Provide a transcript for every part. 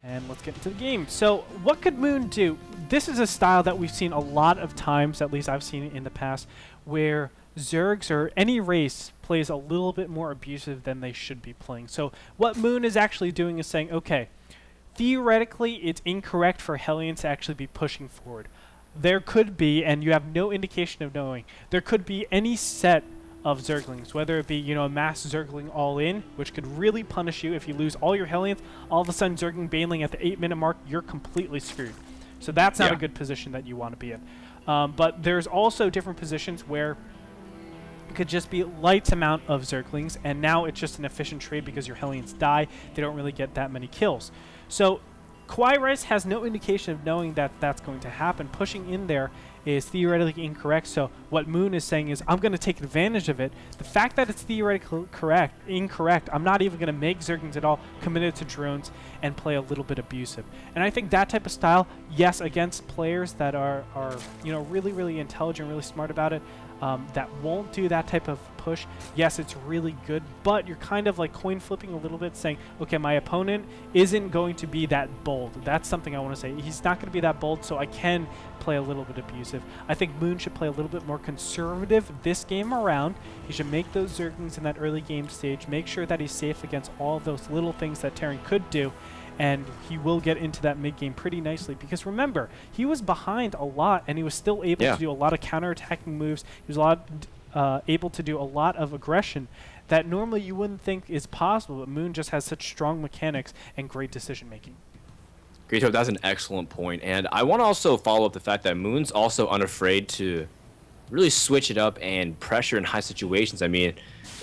And let's get into the game. So what could Moon do? This is a style that we've seen a lot of times, at least I've seen it in the past, where Zergs or any race plays a little bit more abusive than they should be playing. So what Moon is actually doing is saying, okay, theoretically it's incorrect for Hellions to actually be pushing forward. There could be, and you have no indication of knowing, there could be any set of Zerglings, whether it be, you know, a mass Zergling all-in, which could really punish you if you lose all your Hellions. All of a sudden, Zergling Baneling at the 8-minute mark, you're completely screwed. So that's not a good position that you want to be in. But there's also different positions where it could just be light amount of Zerglings, and now it's just an efficient trade because your Hellions die. They don't really get that many kills. So Kawaii has no indication of knowing that that's going to happen. Pushing in there is theoretically incorrect, so what Moon is saying is, I'm going to take advantage of it. The fact that it's theoretically incorrect, I'm not even going to make Zerglings at all, committed to drones, and play a little bit abusive. And I think that type of style, yes, against players that are you know, really, really intelligent, really smart about it, that won't do that type of push, yes, it's really good, but you're kind of like coin flipping a little bit, saying, okay, my opponent isn't going to be that bold. That's something I want to say. He's not going to be that bold, so I can play a little bit abusive. I think Moon should play a little bit more conservative this game around. He should make those Zerglings in that early game stage, make sure that he's safe against all of those little things that Terran could do, and he will get into that mid-game pretty nicely. Because remember, he was behind a lot, and he was still able to do a lot of counter-attacking moves. He was able to do a lot of aggression that normally you wouldn't think is possible, but Moon just has such strong mechanics and great decision-making. Gretorp, that's an excellent point. And I want to also follow up the fact that Moon's also unafraid to really switch it up and pressure in high situations. I mean,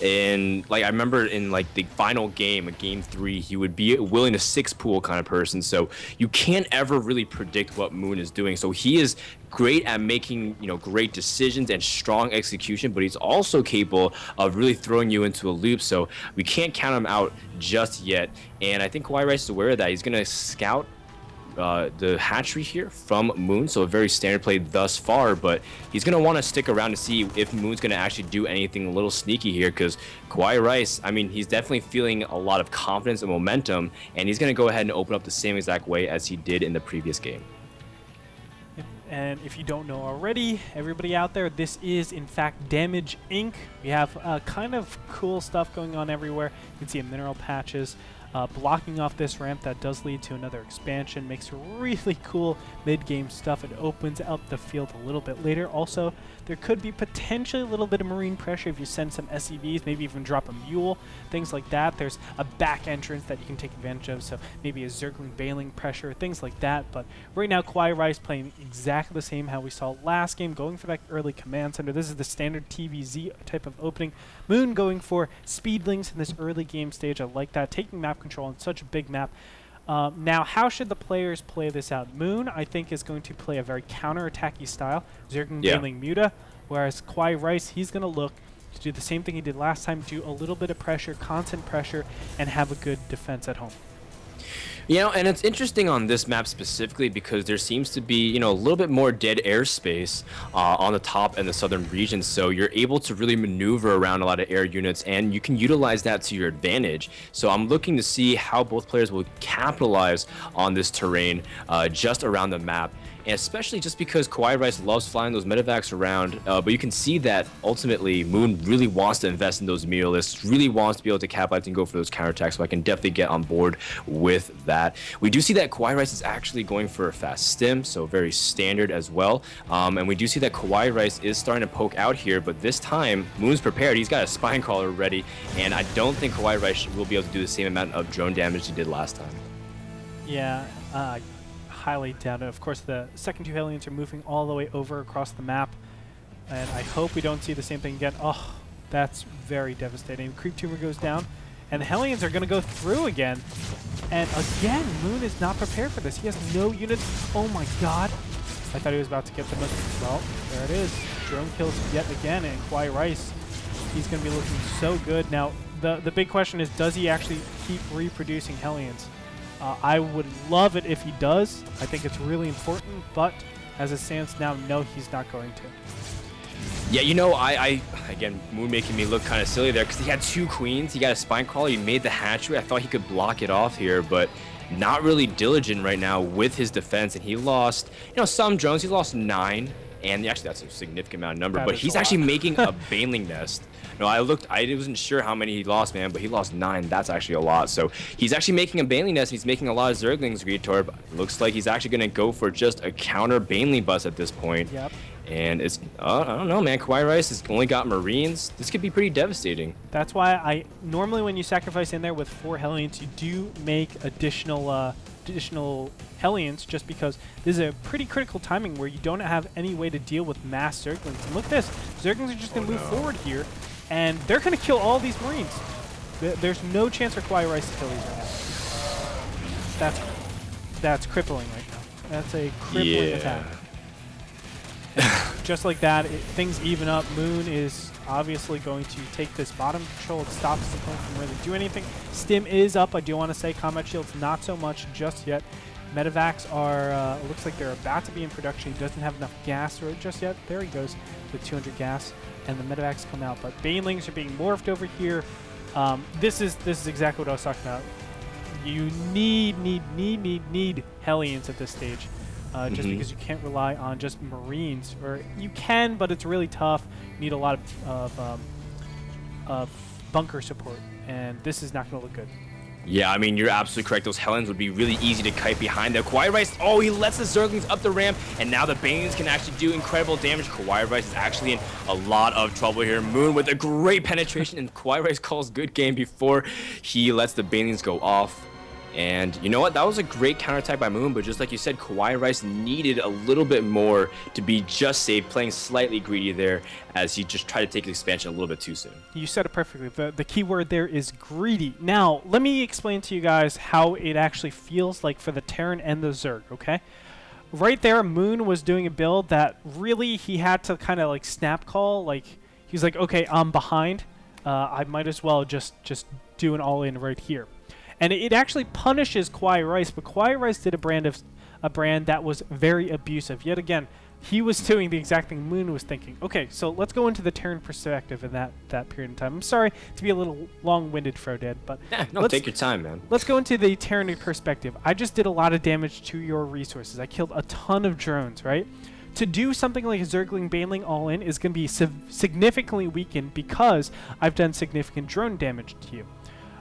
I remember in like the final game, game 3, he would be willing to 6-pool kind of person. So you can't ever really predict what Moon is doing. So he is great at making, you know, great decisions and strong execution, but he's also capable of really throwing you into a loop. So we can't count him out just yet. And I think Kawaii is aware of that. He's going to scout the hatchery here from Moon, so a very standard play thus far, but he's going to want to stick around to see if Moon's going to actually do anything a little sneaky here, because Kawaii, I mean, he's definitely feeling a lot of confidence and momentum, and he's going to go ahead and open up the same exact way as he did in the previous game. And if you don't know already, everybody out there, this is in fact Damage Inc. We have kind of cool stuff going on everywhere. You can see mineral patches. Blocking off this ramp that does lead to another expansion, makes really cool mid-game stuff. It opens up the field a little bit later. Also, there could be potentially a little bit of marine pressure if you send some SCVs, maybe even drop a mule, things like that. There's a back entrance that you can take advantage of, so maybe a Zergling bailing pressure, things like that. But right now, Kawaii playing exactly the same how we saw last game, going for that early command center. This is the standard TVZ type of opening. Moon going for speedlings in this early game stage. I like that, taking map control on such a big map. Now, how should the players play this out? Moon, I think, is going to play a very counter-attacky style, Zergling bailing Muta, whereas Kawaii, he's going to look to do the same thing he did last time, do a little bit of pressure, constant pressure, and have a good defense at home. You know, and it's interesting on this map specifically because there seems to be, you know, a little bit more dead airspace on the top and the southern regions. So you're able to really maneuver around a lot of air units, and you can utilize that to your advantage. So I'm looking to see how both players will capitalize on this terrain just around the map. And especially just because Kawaii loves flying those medevacs around, but you can see that ultimately Moon really wants to invest in those muralists, really wants to be able to capitalize and go for those counterattacks, so I can definitely get on board with that. We do see that Kawaii is actually going for a fast stim, so very standard as well. And we do see that Kawaii is starting to poke out here, but this time Moon's prepared. He's got a spine crawler ready, and I don't think Kawaii will be able to do the same amount of drone damage he did last time. Yeah, highly doubt it. Of course, the second 2 Hellions are moving all the way over across the map, and I hope we don't see the same thing again. Oh, that's very devastating. Creep tumor goes down, and the Hellions are going to go through again. And again, Moon is not prepared for this. He has no units. Oh my god. I thought he was about to get them. Well, there it is. Drone kills yet again, and Kawaii, he's going to be looking so good. Now, the big question is, does he actually keep reproducing Hellions? I would love it if he does. I think it's really important, but as it stands now, no, he's not going to. Yeah, you know, again, Moon making me look kind of silly there because he had 2 queens. He got a spine crawler. He made the hatchery. I thought he could block it off here, but not really diligent right now with his defense, and he lost, some drones. He lost 9, and actually that's a significant amount of number. But he's actually making a baneling nest. No, I wasn't sure how many he lost, man, but he lost 9. That's actually a lot. So he's actually making a baneling nest. He's making a lot of Zerglings, Gretorp. Looks like he's actually going to go for just a counter baneling bus at this point. Yep. And it's, I don't know, man. Kawaii Rice has only got Marines. This could be pretty devastating. That's why normally when you sacrifice in there with 4 Hellions, you do make additional Hellions, just because this is a pretty critical timing where you don't have any way to deal with mass Zerglings. And look at this. Zerglings are just going to move forward here, and they're going to kill all these Marines. There's no chance for Kawaii Rice to kill these right now. That's crippling right now. That's a crippling attack. Just like that, things even up. Moon is obviously going to take this bottom control. It stops the opponent from really doing anything. Stim is up, I do want to say. Combat shields, not so much just yet. Medivacs are, looks like they're about to be in production. He doesn't have enough gas for it just yet. There he goes with 200 gas, and the Medivacs come out. But Banelings are being morphed over here. This is exactly what I was talking about. You need Hellions at this stage. Just because you can't rely on just Marines, or you can, but it's really tough. You need a lot of bunker support, and this is not going to look good. Yeah, I mean, you're absolutely correct. Those Hellions would be really easy to kite behind there. Kawaii Rice, oh, he lets the Zerglings up the ramp, and now the Banelings can actually do incredible damage. Kawaii Rice is actually in a lot of trouble here. Moon with a great penetration, and Kawaii Rice calls good game before he lets the Banelings go off. And you know what? That was a great counterattack by Moon, but just like you said, Kawaii Rice needed a little bit more to be just safe, playing slightly greedy there as he just tried to take the expansion a little bit too soon. You said it perfectly. The key word there is greedy. Now, let me explain to you guys how it actually feels like for the Terran and the Zerg, okay? Right there, Moon was doing a build that really he had to kind of like snap call. Like, he's like, okay, I'm behind. I might as well just do an all-in right here. And it actually punishes Kawaii Rice, but Kawaii Rice did a brand that was very abusive. Yet again, he was doing the exact thing Moon was thinking. Okay, so let's go into the Terran perspective in that period of time. I'm sorry to be a little long-winded, Frodan, but no, take your time, man. Let's go into the Terran perspective. I just did a lot of damage to your resources. I killed a ton of drones, right? To do something like a Zergling Baneling all-in is going to be significantly weakened because I've done significant drone damage to you.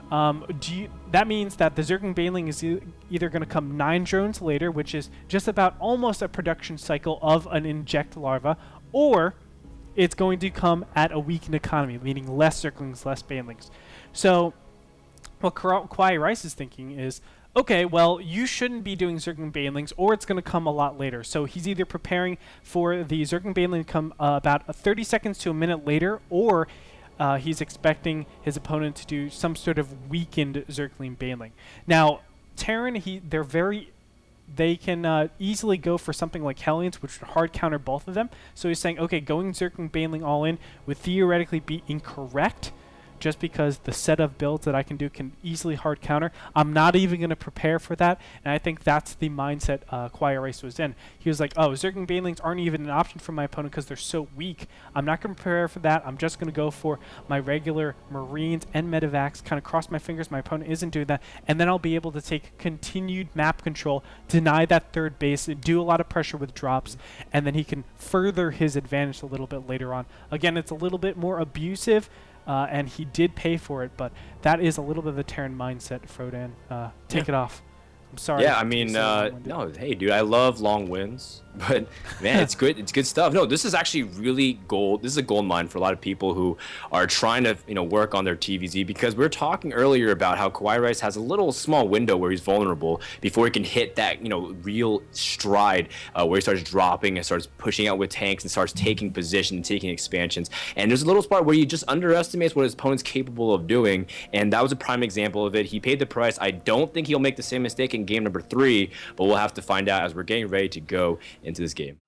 That means that the Zergling Baneling is either going to come 9 drones later, which is just about almost a production cycle of an inject larva, or it's going to come at a weakened economy, meaning less Zerglings, less Banelings. So what Kawaii Rice is thinking is, okay, well, you shouldn't be doing Zergling Banelings, or it's going to come a lot later. So he's either preparing for the Zergling Baneling to come about 30 seconds to a minute later, or he's expecting his opponent to do some sort of weakened Zergling Baneling. Now, Terran, they can easily go for something like Hellions, which would hard counter both of them. So he's saying, okay, going Zergling Baneling all in would theoretically be incorrect, just because the set of builds that I can do can easily hard counter. I'm not even going to prepare for that, and I think that's the mindset Kawaii Rice was in. He was like, oh, Zergling Banelings aren't even an option for my opponent because they're so weak. I'm not going to prepare for that. I'm just going to go for my regular Marines and Medivacs, kind of cross my fingers my opponent isn't doing that, and then I'll be able to take continued map control, deny that third base, do a lot of pressure with drops, and then he can further his advantage a little bit later on. Again, it's a little bit more abusive, and he did pay for it, but that is a little bit of the Terran mindset, Frodan. Take it off. I'm sorry. Yeah, I mean, no, hey, dude, I love long wins, but man, it's good. It's good stuff. No, this is actually really gold. This is a gold mine for a lot of people who are trying to, work on their TVZ, because we were talking earlier about how Kawaii Rice has a little small window where he's vulnerable before he can hit that, real stride where he starts dropping and starts pushing out with tanks and starts taking position and taking expansions. And there's a little spot where he just underestimates what his opponent's capable of doing, and that was a prime example of it. He paid the price. I don't think he'll make the same mistake in game number 3, but we'll have to find out as we're getting ready to go into this game.